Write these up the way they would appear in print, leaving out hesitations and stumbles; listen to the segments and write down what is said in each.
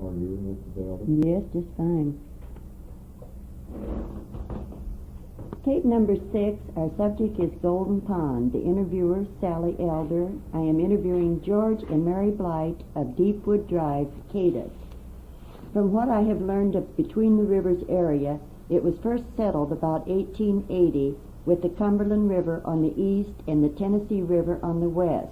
are you, Mrs. Elder? Yes, just fine. Tape number 6, our subject is Golden Pond. The interviewer, Sally Elder. I am interviewing George and Mary Bleidt of Deepwood Drive, Cadiz. From what I have learned of Between the Rivers area, it was first settled about 1880 with the Cumberland River on the east and the Tennessee River on the west.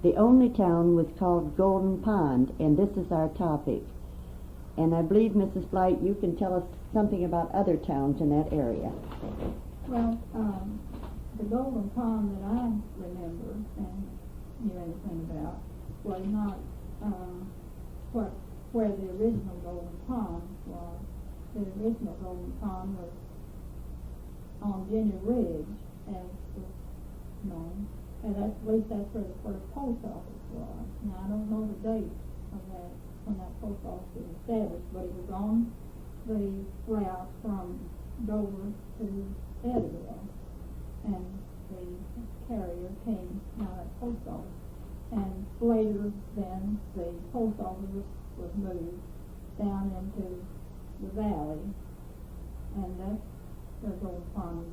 The only town was called Golden Pond, and this is our topic. And I believe, Mrs. Bleidt, you can tell us something about other towns in that area. Well, the Golden Pond that I remember and knew anything about was not where the original Golden Pond was. The original Golden Pond was on Virginia Ridge, as was known, and at least that's where the first post office was. Now, I don't know the date of that, when that post office was established, but it was on the route from Dover to Eddyville, and the carrier came out of that post office. And later then, the post office was moved down into the valley, and that's where Golden Pond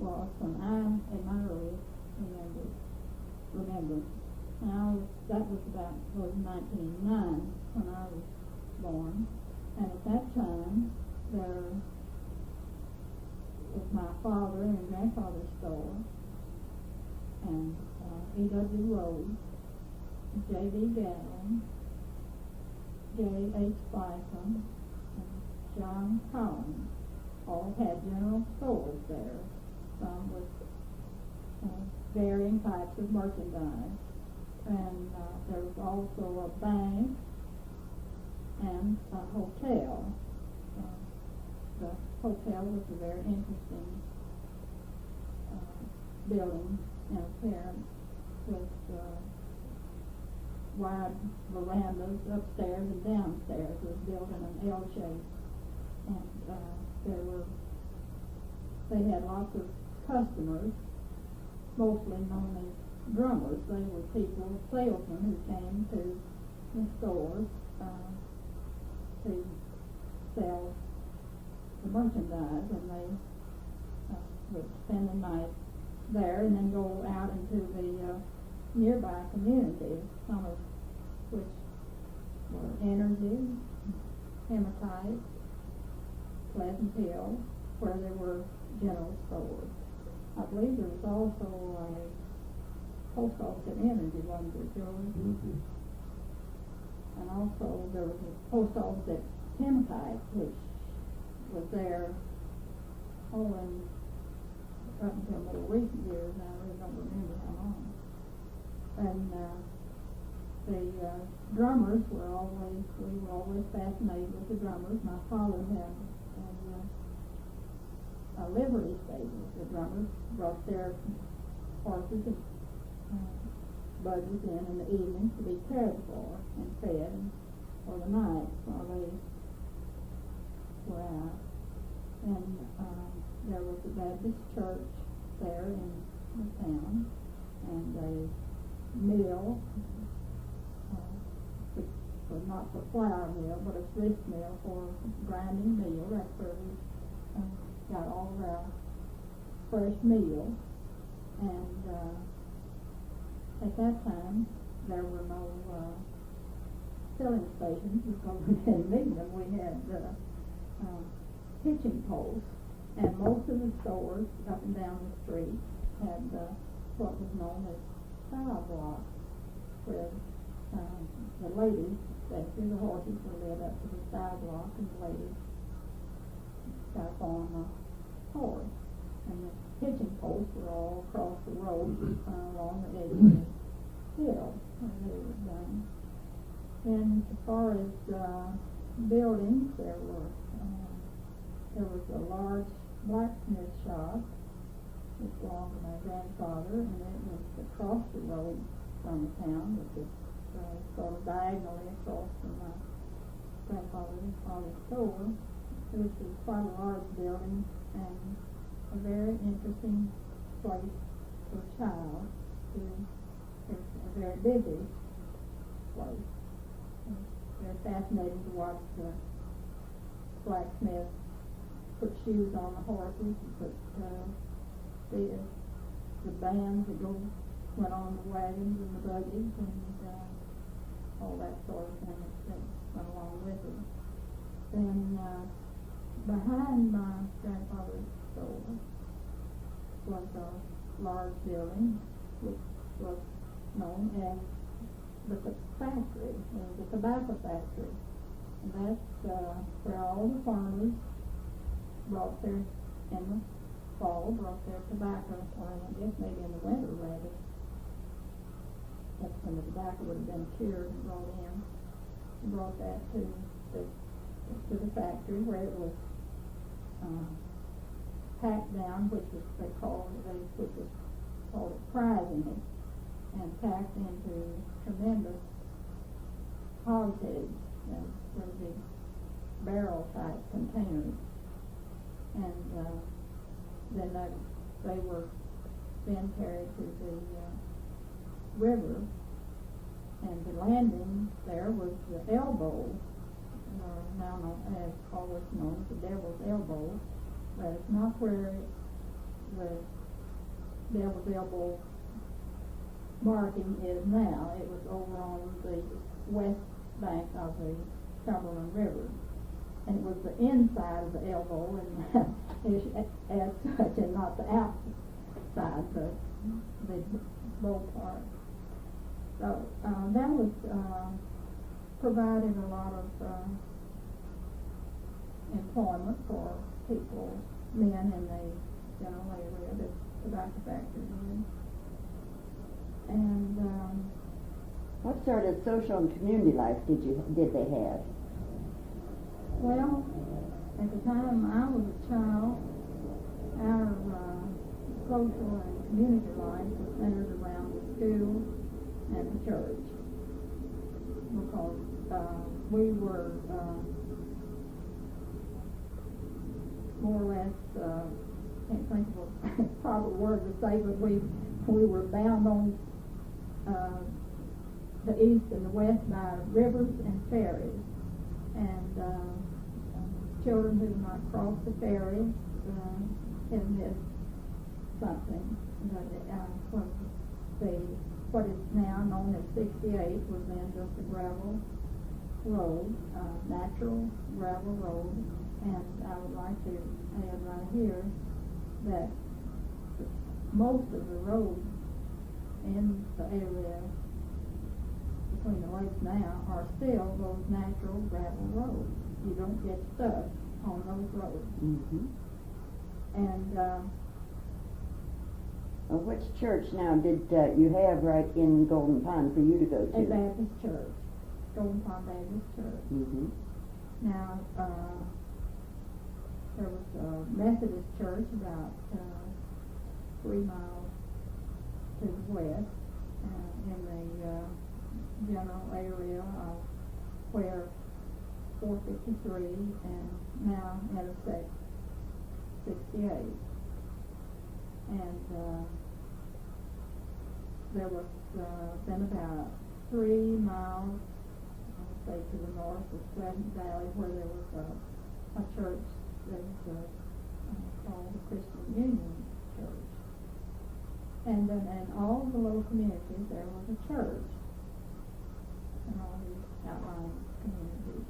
was when I, in my earliest remembrance. Now, that was 1909 when I was born, and at that time, there was my father and grandfather's store, and E.W. Rhodes, J.D. Gatlin, J.H. Bison, and John Collins all had general stores there, some with varying types of merchandise. And there was also a bank and a hotel. The hotel was a very interesting building in appearance, with wide verandas upstairs and downstairs. It was built in an L shape, and they had lots of customers, mostly known as drummers. They were people, salesmen, who came to the stores to sell the merchandise, and they would spend the night there and then go out into the nearby communities, some of which were Energy, Hematite, Pleasant Hill, where there were general stores. I believe there was also a post office at Energy, wasn't there, George? Mm-hmm. And also there was a post office at Hematite, which was there up until more recent years. I really don't remember how long. And the drummers we were always fascinated with the drummers. My father had a livery stable. The drummers brought their horses and buggies in the evenings to be cared for and fed for the night while they were out. And there was a Baptist church there in the town, and a mill, which was not for flour mill, but a grist mill for grinding meal. That's where we got all of our fresh meal. And at that time, there were no filling stations because we didn't need them. We had hitching posts, and most of the stores up and down the street had what was known as style blocks, where the ladies, especially the horses, were led up to the style block, and the ladies got up on the horse. And the hitching posts were all across the road along the edge of the hill where they were done. And as far as buildings, there was a large blacksmith shop which belonged to my grandfather, and it was across the road from the town, which is sort of diagonally across from my grandfather's store. This was quite a large building and a very interesting place for a child. It's a very busy place. It's it's fascinating to watch the blacksmith put shoes on the horses and put the bands that went on the wagons and the buggies and all that sort of thing that went along with it. Then behind my grandfather's store was a large building which was known as the factory, the tobacco factory. And that's where all the farmers brought their, in the fall, brought their tobacco, or I guess maybe in the winter rather. That's when the tobacco would have been cured and brought in. And brought that to the factory where it was packed down, which was called prizing it, and packed into tremendous hogsheads, sort of big barrel type containers, and then they were then carried to the river, and the landing there was the elbow, now known as, always known as the Devil's Elbow, but it's not where the Devil's Elbow marking is now. It was over on the west bank of the Cumberland River, and it was the inside of the elbow, and as such, and not the outside, the bow part. So that was providing a lot of employment for people, men in the general area that tobacco factory did. And what sort of social and community life did they have? Well, at the time I was a child, our social and community life was centered around the school and the church, because we were more or less, can't think of a proper word to say, but we were bound on the east and the west by rivers and ferries, and children who did not cross the ferry had missed something. But what is now known as 68 was then just a gravel road, natural gravel road. And I would like to add right here that most of the roads in the area between the lakes now are still those natural gravel roads. You don't get stuck on those roads. Mm-hmm. And which church now did you have right in Golden Pond for you to go to? A Baptist church, Golden Pond Baptist Church. Mm-hmm. Now, there was a Methodist church about 3 miles to the west, in the general area of where 453 and now intersect 68. And there was then about 3 miles, I would say, to the north of Pleasant Valley, where there was a church that was called the Christian Union Church. And then in all the little communities there was a church in all these outlying communities.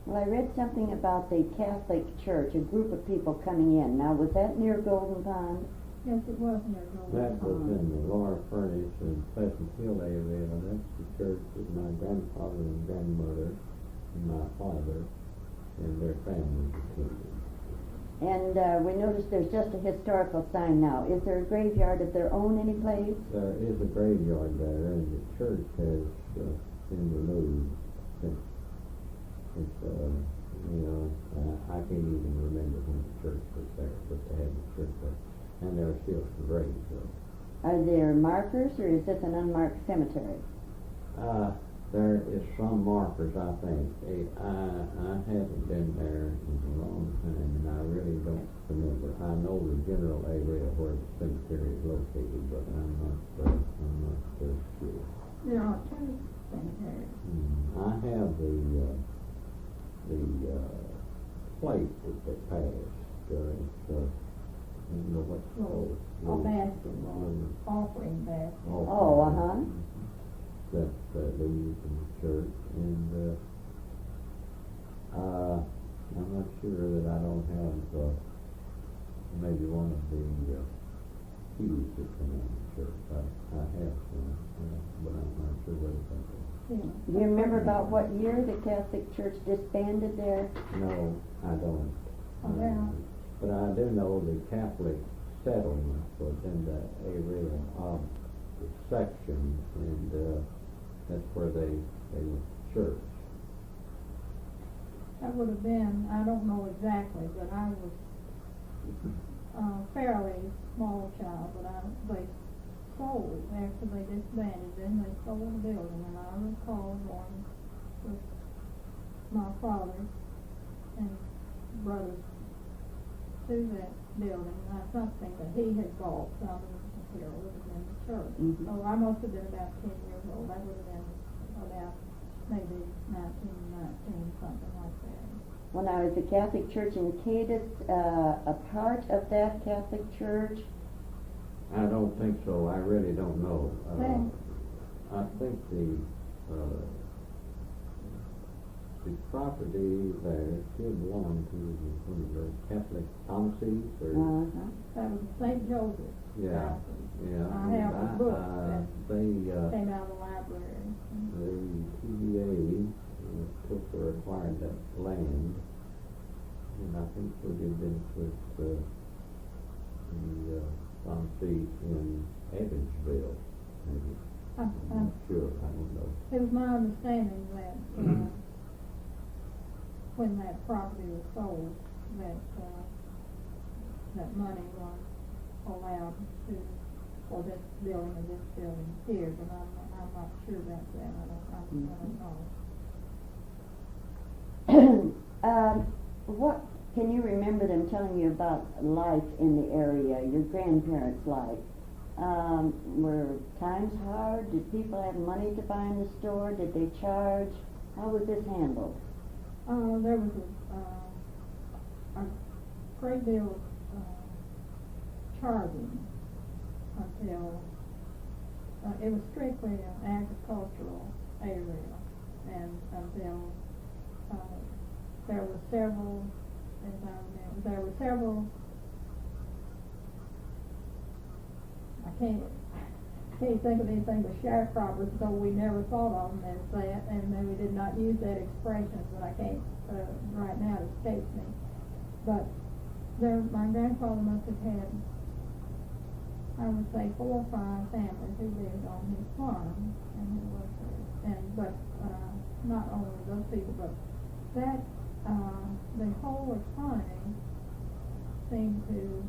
Well, I read something about the Catholic Church, a group of people coming in. Now, was that near Golden Pond? Yes, it was near Golden That was Pond. in the Laura Furnace and Pleasant Hill area. That's the church that my grandfather and grandmother and my father and their families attended. And we noticed there's just a historical sign now. Is there a graveyard of their own any place? There is a graveyard there, and the church has been removed since. I can't even remember when the church was there, but they had the church there. And there are still some graves there. Are there markers, or is this an unmarked cemetery? There is some markers, I think. I haven't been there in a long time, and I really don't remember. I know the general area where the cemetery is located, but I'm not sure. There are two cemeteries. I have the plate that they passed, it's, I don't know what's called. A basket, offering basket. Oh, uh-huh. That, they use in the church, and, I'm not sure that I don't have, maybe one of the, keys that come in the church. I have some, but I'm not sure what it's called. Yeah. Do you remember about what year the Catholic Church disbanded there? No, I don't. Oh, yeah. But I do know the Catholic settlement was in the area of the section, and that's where they were church. That would have been, I don't know exactly, but I was fairly small child, but they sold after they disbanded, then they sold the building, and I recall going with my father and brothers to that building. Something that he had bought from here would have been the church. Mhm. So I must have been about 10 years old. That would have been about maybe 19, something like that. Well, now, is the Catholic Church in Cadiz a part of that Catholic Church? I don't think so. I really don't know. Yeah. I think the property there did belong to one of the Catholic Thomases, or Uh-huh. That was St. Joseph. yeah, yeah. I have a book that They came out of the library. the TVA took or acquired that land, and I think they did this with the Thomases in Evansville, maybe. I'm not sure. I don't know. It was my understanding that when that property was sold, that money was allowed for this building and this building here, but I'm not sure about that. I don't know. What can you remember them telling you about life in the area, your grandparents' life? Were times hard? Did people have money to buy in the store? Did they charge? How was this handled? There was a great deal of charging until it was strictly an agricultural area, and until there were several, I can't think of anything but sharecroppers, so we never thought of them as that, and then we did not use that expression, but I can't, right now it escapes me. But my grandfather must have had, I would say, 4 or 5 families who lived on his farm, and who worked there. But not only those people, but that, the whole economy seemed to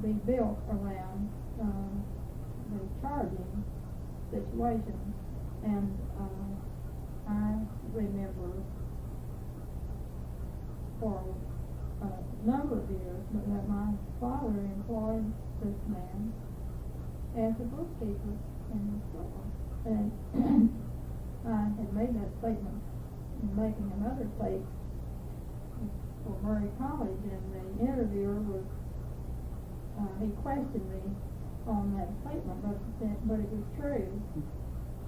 be built around the charging situation, and I remember for a number of years that my father employed this man as a bookkeeper in the store, and I had made that statement in making another tape for Murray College, and the interviewer was he questioned me on that statement, but it was true.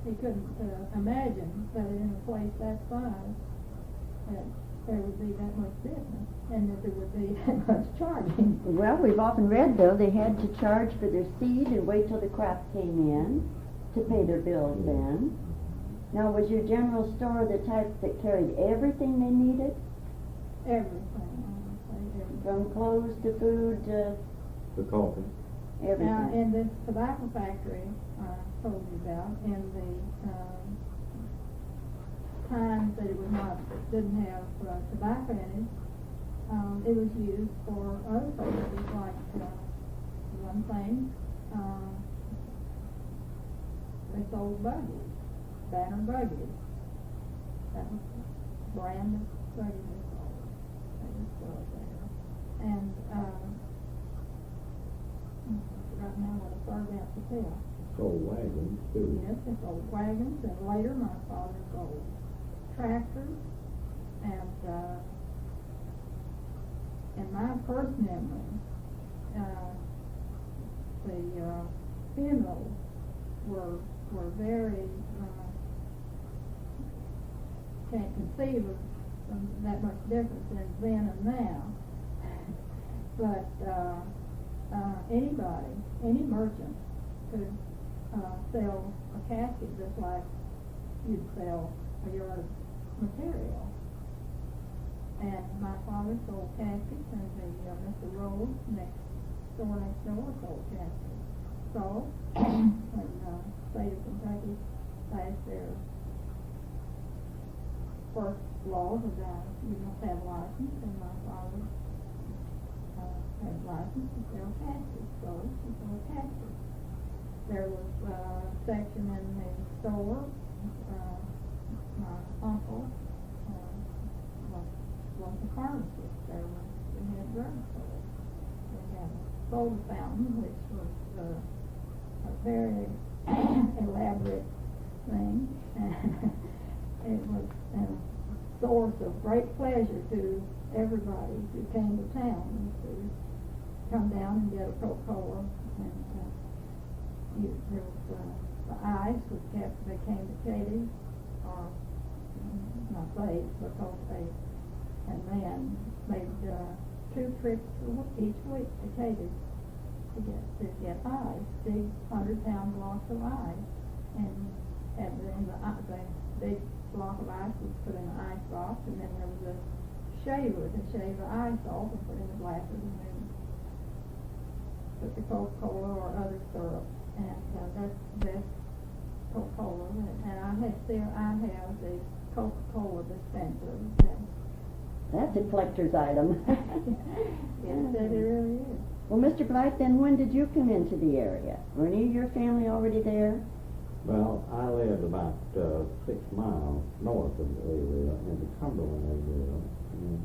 He couldn't imagine that in a place that size that there would be that much business, and that there would be that much charging. Well, we've often read, though, they had to charge for their seed and wait till the crop came in to pay their bills then. Now, was your general store the type that carried everything they needed? Everything, I would say everything. From clothes to food to The coffee. everything. Now, in this tobacco factory I told you about, in the times that didn't have tobacco in it was used for other purposes, like one thing, they sold buggies, Banner buggies. That was the brand of buggies they sold. They just sold there. And I forgot now what I started out to tell. Sold wagons too. Yes, they sold wagons, and later my father sold tractors and in my first memory, the funerals were very, can't conceive of that much difference in then and now. But anybody, any merchant could sell a casket just like you'd sell a yard of material. And my father sold caskets, and the Mr. Rose next door sold caskets. So when the state of Kentucky passed their first law about you must have a license, and my father had a license to sell caskets, so he sold caskets. There was a section in the store, my uncle was a pharmacist. There was, we had drugstores. We had a soda fountain, which was a very elaborate thing, and it was a source of great pleasure to everybody who came to town to come down and get a Coca-Cola. And there was the ice was kept. They came to Katie's, or not Bleidts, because they and then made 2 trips each week to Katie's to get ice, big 100-pound blocks of ice, and the big block of ice was put in an ice box, and then there was a shaver to shave the ice off and put in the glasses, and then put the Coca-Cola or other syrup, and that's the best Coca-Cola. And I have the Coca-Cola dispenser. That's a collector's item. Yes, it really is. Well, Mr. Bleidt, then when did you come into the area? Were any of your family already there? Well, I lived about 6 miles north of the area, in the Cumberland area, and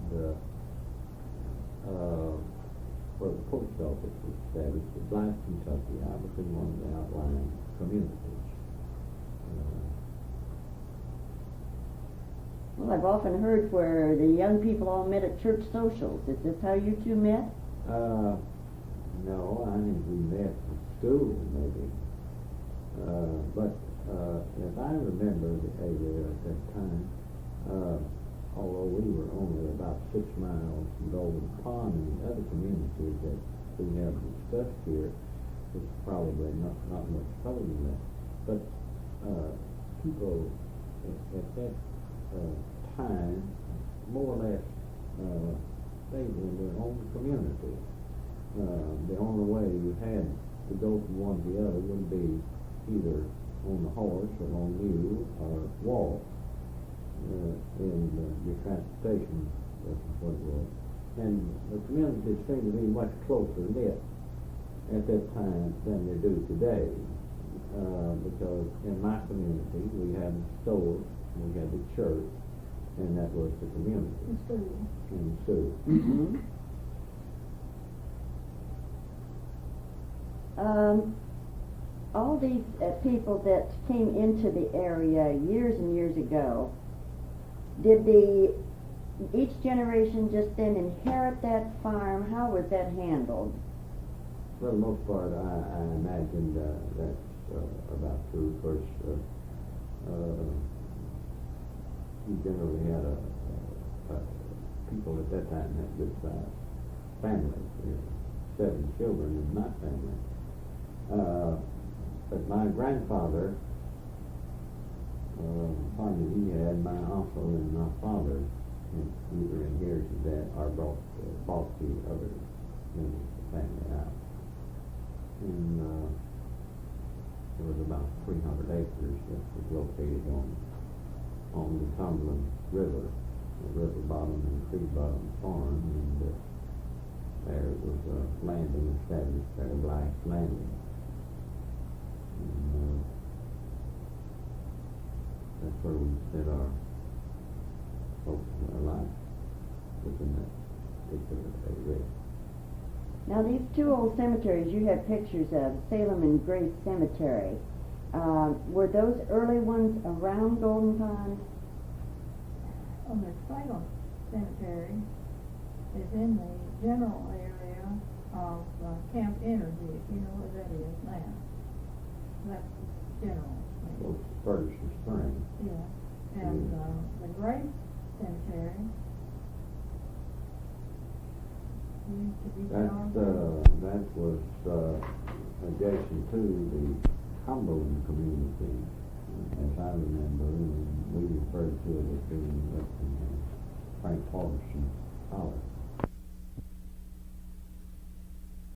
where the post office was established in Bleidt, Kentucky. I was in one of the outlying communities. Well, I've often heard where the young people all met at church socials. Is this how you two met? No, I think we met in school, maybe. But as I remember the area at that time, although we were only about 6 miles from Golden Pond, and the other communities that we have discussed here was probably not much further than that. But people at that time more or less stayed in their own community. The only way you had to go from one to the other would be either on the horse or on mule or walk, in your transportation. That's what it was. And the communities seemed to be much closer knit at that time than they do today, because in my community we had the store, we had the church, and that was the community. The school. And the school. Mm-hmm. All these people that came into the area years and years ago, did each generation just then inherit that farm? How was that handled? For the most part, I imagined that's about true. Of course, you generally had people at that time had good sized families. 7 children in my family. But my grandfather, partly he had, my uncle and my father, either inherited that or bought the other members of the family out. And there was about 300 acres that was located on the Cumberland River, the river bottom and creek bottom farm, and there was a landing established there, Bleidt landing. And that's where we set our hopes and our life within that particular area. Now, these 2 old cemeteries you have pictures of, Salem and Grace Cemetery, were those early ones around Golden Pond? On the Salem Cemetery is in the general area of Camp Energy, if you know where that is now. That's general. Well, first of spring. Yeah, and the Great Cemetery used to be That was adjacent to the Cumberland community, as I remember, and we referred to it as being Frank Paulson's College.